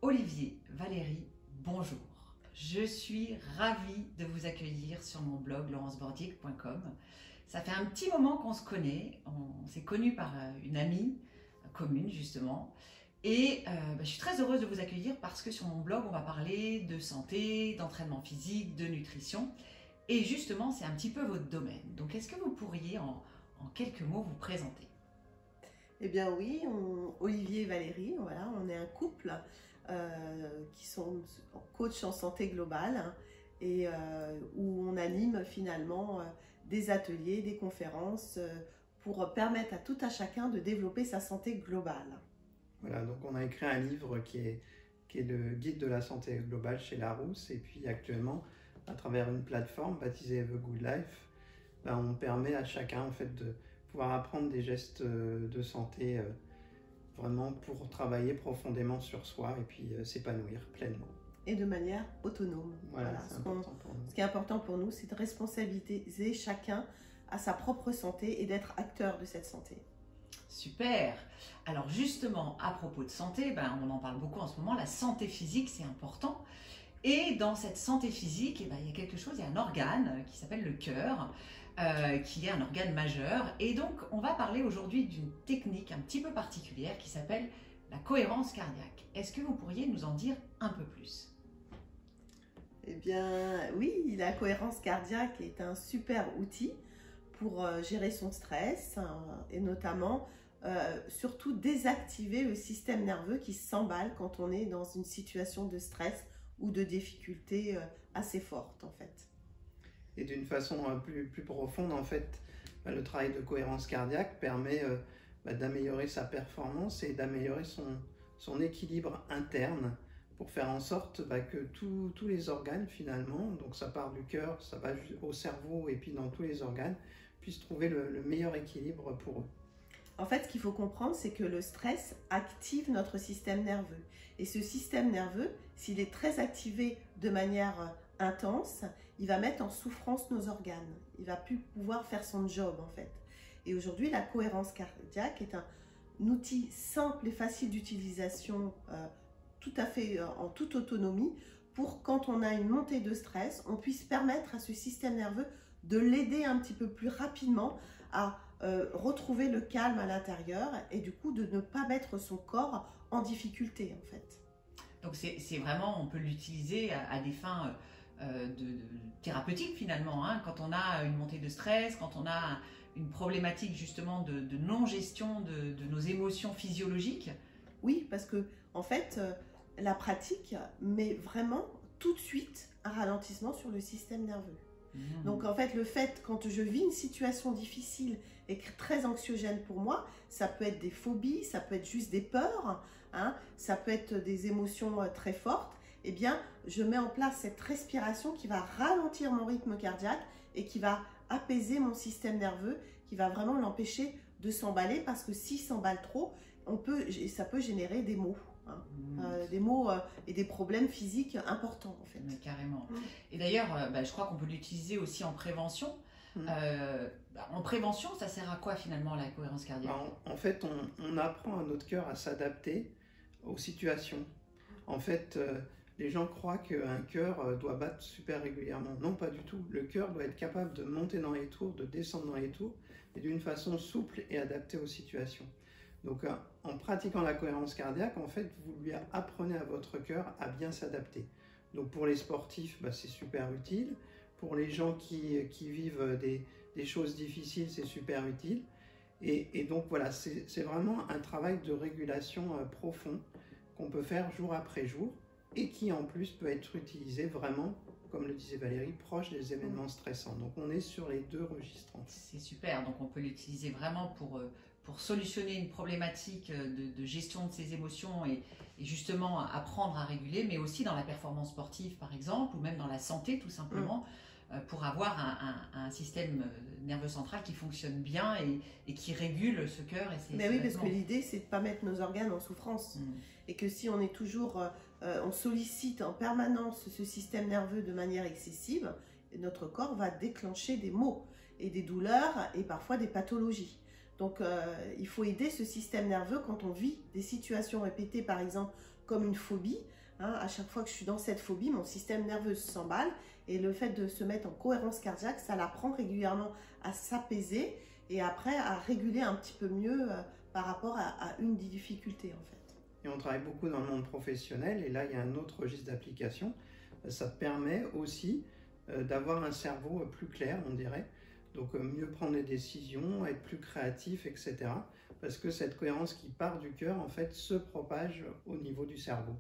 Olivier, Valérie, bonjour. Je suis ravie de vous accueillir sur mon blog laurencebordier.com. Ça fait un petit moment qu'on se connaît, on s'est connus par une amie commune justement. Et je suis très heureuse de vous accueillir parce que sur mon blog, on va parler de santé, d'entraînement physique, de nutrition. Et justement, c'est un petit peu votre domaine. Donc, est-ce que vous pourriez en quelques mots vous présenter? Eh bien oui, Olivier et Valérie, voilà, on est un couple qui sont coach en santé globale et où on anime finalement des ateliers, des conférences pour permettre à tout à chacun de développer sa santé globale. Voilà, donc on a écrit un livre qui est le guide de la santé globale chez Larousse, et puis actuellement, à travers une plateforme baptisée The Good Life, on permet à chacun en fait de pouvoir apprendre des gestes de santé vraiment pour travailler profondément sur soi et puis s'épanouir pleinement. Et de manière autonome. Voilà, c'est important pour nous. Ce qui est important pour nous, c'est de responsabiliser chacun à sa propre santé et d'être acteur de cette santé. Super. Alors justement, à propos de santé, on en parle beaucoup en ce moment, la santé physique, c'est important. Et dans cette santé physique, il y a quelque chose, il y a un organe qui s'appelle le cœur, qui est un organe majeur. Et donc, on va parler aujourd'hui d'une technique un petit peu particulière qui s'appelle la cohérence cardiaque. Est-ce que vous pourriez nous en dire un peu plus? Eh bien, oui, la cohérence cardiaque est un super outil pour gérer son stress et notamment surtout désactiver le système nerveux qui s'emballe quand on est dans une situation de stress ou de difficulté assez forte en fait. Et d'une façon plus profonde en fait, le travail de cohérence cardiaque permet d'améliorer sa performance et d'améliorer son équilibre interne pour faire en sorte que tous les organes finalement, donc ça part du cœur, ça va au cerveau et puis dans tous les organes, puissent trouver le meilleur équilibre pour eux. En fait, ce qu'il faut comprendre, c'est que le stress active notre système nerveux. Et ce système nerveux, s'il est très activé de manière intense, il va mettre en souffrance nos organes. Il va plus pouvoir faire son job en fait. Et aujourd'hui, la cohérence cardiaque est un outil simple et facile d'utilisation, tout à fait en toute autonomie, pour quand on a une montée de stress, on puisse permettre à ce système nerveux de l'aider un petit peu plus rapidement à retrouver le calme à l'intérieur et du coup de ne pas mettre son corps en difficulté en fait. Donc c'est vraiment, on peut l'utiliser à des fins thérapeutiques finalement, hein, quand on a une montée de stress, quand on a une problématique justement de non-gestion de nos émotions physiologiques. Oui, parce que en fait, la pratique met vraiment tout de suite un ralentissement sur le système nerveux. Donc en fait, le fait, quand je vis une situation difficile et très anxiogène pour moi, ça peut être des phobies, ça peut être juste des peurs, hein, ça peut être des émotions très fortes, eh bien, je mets en place cette respiration qui va ralentir mon rythme cardiaque et qui va apaiser mon système nerveux, qui va vraiment l'empêcher de s'emballer parce que s'il s'emballe trop, ça peut générer des maux. Des maux et des problèmes physiques importants en fait. Mais carrément. Et d'ailleurs, je crois qu'on peut l'utiliser aussi en prévention. En prévention, ça sert à quoi finalement la cohérence cardiaque? En fait, on apprend à notre cœur à s'adapter aux situations. En fait, les gens croient qu'un cœur doit battre super régulièrement. Non, pas du tout. Le cœur doit être capable de monter dans les tours, de descendre dans les tours, et d'une façon souple et adaptée aux situations. Donc, en pratiquant la cohérence cardiaque, en fait, vous lui apprenez à votre cœur à bien s'adapter. Donc, pour les sportifs, c'est super utile. Pour les gens qui vivent des choses difficiles, c'est super utile. Et donc, voilà, c'est vraiment un travail de régulation profond qu'on peut faire jour après jour et qui, en plus, peut être utilisé vraiment, comme le disait Valérie, proche des événements stressants. Donc, on est sur les deux registres. C'est super. Donc, on peut l'utiliser vraiment pour solutionner une problématique de gestion de ses émotions et justement apprendre à réguler, mais aussi dans la performance sportive par exemple, ou même dans la santé tout simplement, pour avoir un système nerveux central qui fonctionne bien et qui régule ce cœur et ses Mais oui, parce que l'idée c'est de ne pas mettre nos organes en souffrance et que si on est toujours, on sollicite en permanence ce système nerveux de manière excessive, notre corps va déclencher des maux et des douleurs et parfois des pathologies. Donc, il faut aider ce système nerveux quand on vit des situations répétées, par exemple, comme une phobie. Hein. À chaque fois que je suis dans cette phobie, mon système nerveux s'emballe et le fait de se mettre en cohérence cardiaque, ça l'apprend régulièrement à s'apaiser et après à réguler un petit peu mieux par rapport à une difficulté en fait. Et on travaille beaucoup dans le monde professionnel et là il y a un autre registre d'application. Ça permet aussi d'avoir un cerveau plus clair, on dirait. Donc mieux prendre des décisions, être plus créatif, etc. Parce que cette cohérence qui part du cœur, en fait, se propage au niveau du cerveau.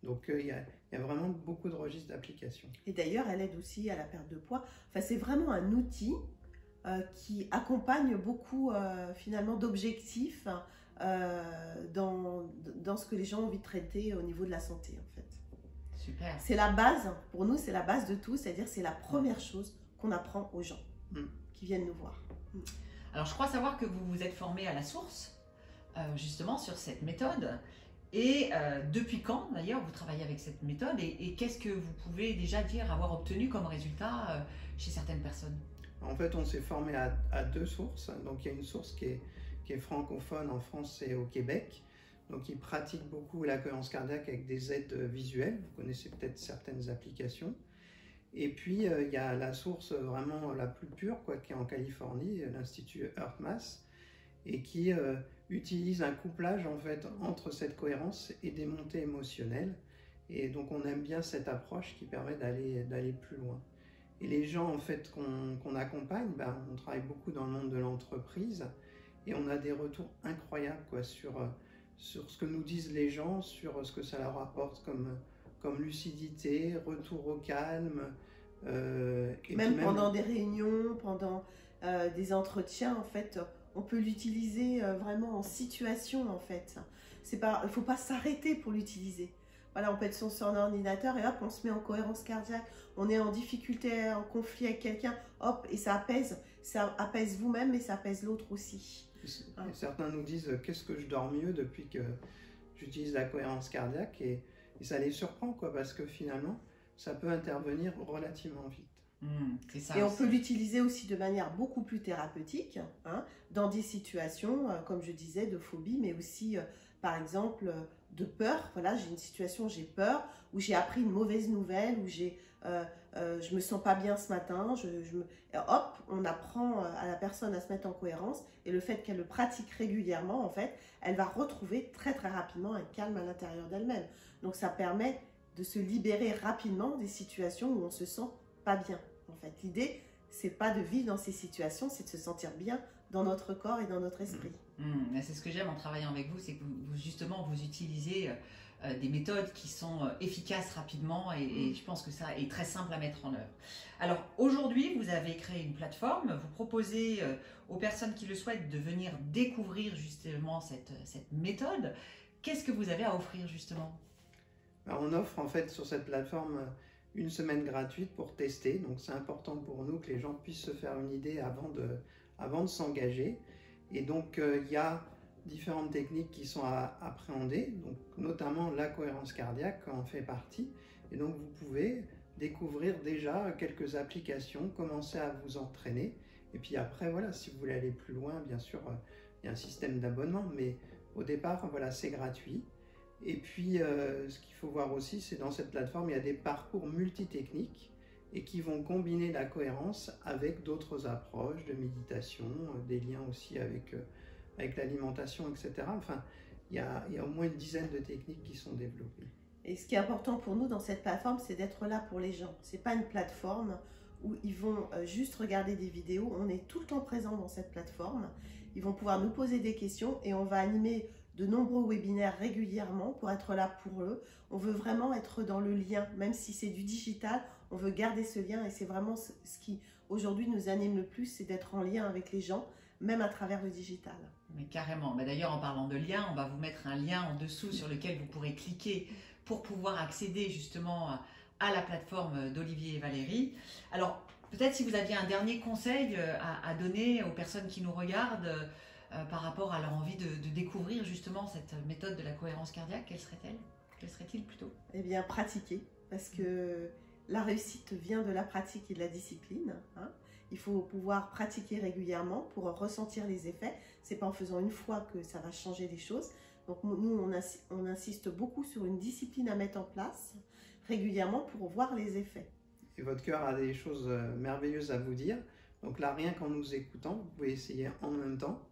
Donc il y a vraiment beaucoup de registres d'application. Et d'ailleurs, elle aide aussi à la perte de poids. Enfin, c'est vraiment un outil qui accompagne beaucoup finalement d'objectifs dans ce que les gens ont envie de traiter au niveau de la santé en fait. Super. C'est la base, pour nous c'est la base de tout, c'est-à-dire c'est la première chose qu'on apprend aux gens qui viennent nous voir. Alors je crois savoir que vous vous êtes formé à la source justement sur cette méthode. Et depuis quand d'ailleurs vous travaillez avec cette méthode et qu'est-ce que vous pouvez déjà dire avoir obtenu comme résultat chez certaines personnes? En fait, on s'est formé à deux sources. Donc, il y a une source qui est francophone en France et au Québec. Donc, ils pratiquent beaucoup la cohérence cardiaque avec des aides visuelles. Vous connaissez peut-être certaines applications. Et puis, il y a la source vraiment la plus pure, qui est en Californie, l'Institut HeartMath, et qui utilise un couplage en fait entre cette cohérence et des montées émotionnelles. Et donc, on aime bien cette approche qui permet d'aller plus loin. Et les gens en fait qu'on accompagne, on travaille beaucoup dans le monde de l'entreprise et on a des retours incroyables sur ce que nous disent les gens, sur ce que ça leur apporte comme lucidité, retour au calme. Et même pendant des réunions, pendant des entretiens, en fait, on peut l'utiliser vraiment en situation en fait. Il ne faut pas s'arrêter pour l'utiliser. Voilà, on peut être sur son ordinateur et hop, on se met en cohérence cardiaque. On est en difficulté, en conflit avec quelqu'un, hop, et ça apaise vous-même, mais ça apaise l'autre aussi. Et certains nous disent, qu'est-ce que je dors mieux depuis que j'utilise la cohérence cardiaque et ça les surprend, parce que finalement, ça peut intervenir relativement vite. C'est ça et aussi. On peut l'utiliser aussi de manière beaucoup plus thérapeutique, dans des situations, comme je disais, de phobie, mais aussi, par exemple, de peur. Voilà, j'ai une situation, j'ai peur, où j'ai appris une mauvaise nouvelle, où je me sens pas bien ce matin, hop, on apprend à la personne à se mettre en cohérence, et le fait qu'elle le pratique régulièrement, en fait, elle va retrouver très très rapidement un calme à l'intérieur d'elle-même. Donc ça permet de se libérer rapidement des situations où on se sent pas bien. En fait, l'idée, c'est pas de vivre dans ces situations, c'est de se sentir bien dans notre corps et dans notre esprit. C'est ce que j'aime en travaillant avec vous, c'est que justement vous utilisez des méthodes qui sont efficaces rapidement et je pense que ça est très simple à mettre en œuvre. Alors aujourd'hui, vous avez créé une plateforme, vous proposez aux personnes qui le souhaitent de venir découvrir justement cette méthode. Qu'est-ce que vous avez à offrir justement? On offre en fait sur cette plateforme une semaine gratuite pour tester, donc c'est important pour nous que les gens puissent se faire une idée avant de s'engager. Et donc il y a différentes techniques qui sont à appréhender, donc notamment la cohérence cardiaque en fait partie. Et donc vous pouvez découvrir déjà quelques applications, commencer à vous entraîner. Et puis après, voilà, si vous voulez aller plus loin, bien sûr, il y a un système d'abonnement, mais au départ, voilà, c'est gratuit. Et puis, ce qu'il faut voir aussi, c'est dans cette plateforme, il y a des parcours multitechniques et qui vont combiner la cohérence avec d'autres approches de méditation, des liens aussi avec l'alimentation, etc. Enfin, il y a au moins une dizaine de techniques qui sont développées. Et ce qui est important pour nous dans cette plateforme, c'est d'être là pour les gens. Ce n'est pas une plateforme où ils vont juste regarder des vidéos. On est tout le temps présent dans cette plateforme. Ils vont pouvoir nous poser des questions et on va animer de nombreux webinaires régulièrement pour être là pour eux. On veut vraiment être dans le lien, même si c'est du digital, on veut garder ce lien et c'est vraiment ce qui aujourd'hui nous anime le plus, c'est d'être en lien avec les gens, même à travers le digital. Mais carrément. D'ailleurs, en parlant de lien, on va vous mettre un lien en dessous sur lequel vous pourrez cliquer pour pouvoir accéder justement à la plateforme d'Olivier et Valérie. Alors, peut-être si vous aviez un dernier conseil à donner aux personnes qui nous regardent par rapport à leur envie de découvrir justement cette méthode de la cohérence cardiaque, quelle serait-elle? Quelle serait-il plutôt? Eh bien, pratiquer, parce que la réussite vient de la pratique et de la discipline. Il faut pouvoir pratiquer régulièrement pour ressentir les effets. C'est pas en faisant une fois que ça va changer les choses. Donc nous, on insiste beaucoup sur une discipline à mettre en place régulièrement pour voir les effets. Et votre cœur a des choses merveilleuses à vous dire. Donc là, rien qu'en nous écoutant, vous pouvez essayer en même temps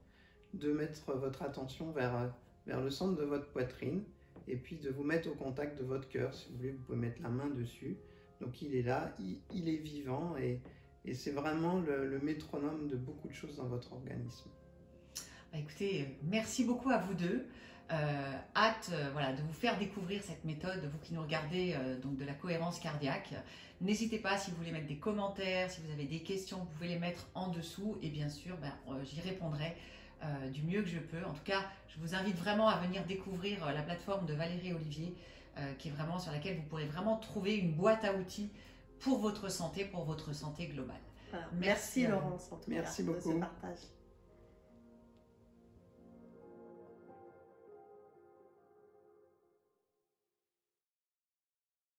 de mettre votre attention vers le centre de votre poitrine et puis de vous mettre au contact de votre cœur. Si vous voulez, vous pouvez mettre la main dessus. Donc il est là, il est vivant et c'est vraiment le métronome de beaucoup de choses dans votre organisme. Bah écoutez, merci beaucoup à vous deux. Hâte voilà, de vous faire découvrir cette méthode, vous qui nous regardez donc de la cohérence cardiaque. N'hésitez pas, si vous voulez mettre des commentaires, si vous avez des questions, vous pouvez les mettre en dessous et bien sûr j'y répondrai du mieux que je peux. En tout cas, je vous invite vraiment à venir découvrir la plateforme de Valérie Olivier qui est vraiment sur laquelle vous pourrez vraiment trouver une boîte à outils pour votre santé globale. Voilà. Merci Laurence en tout cas de ce partage.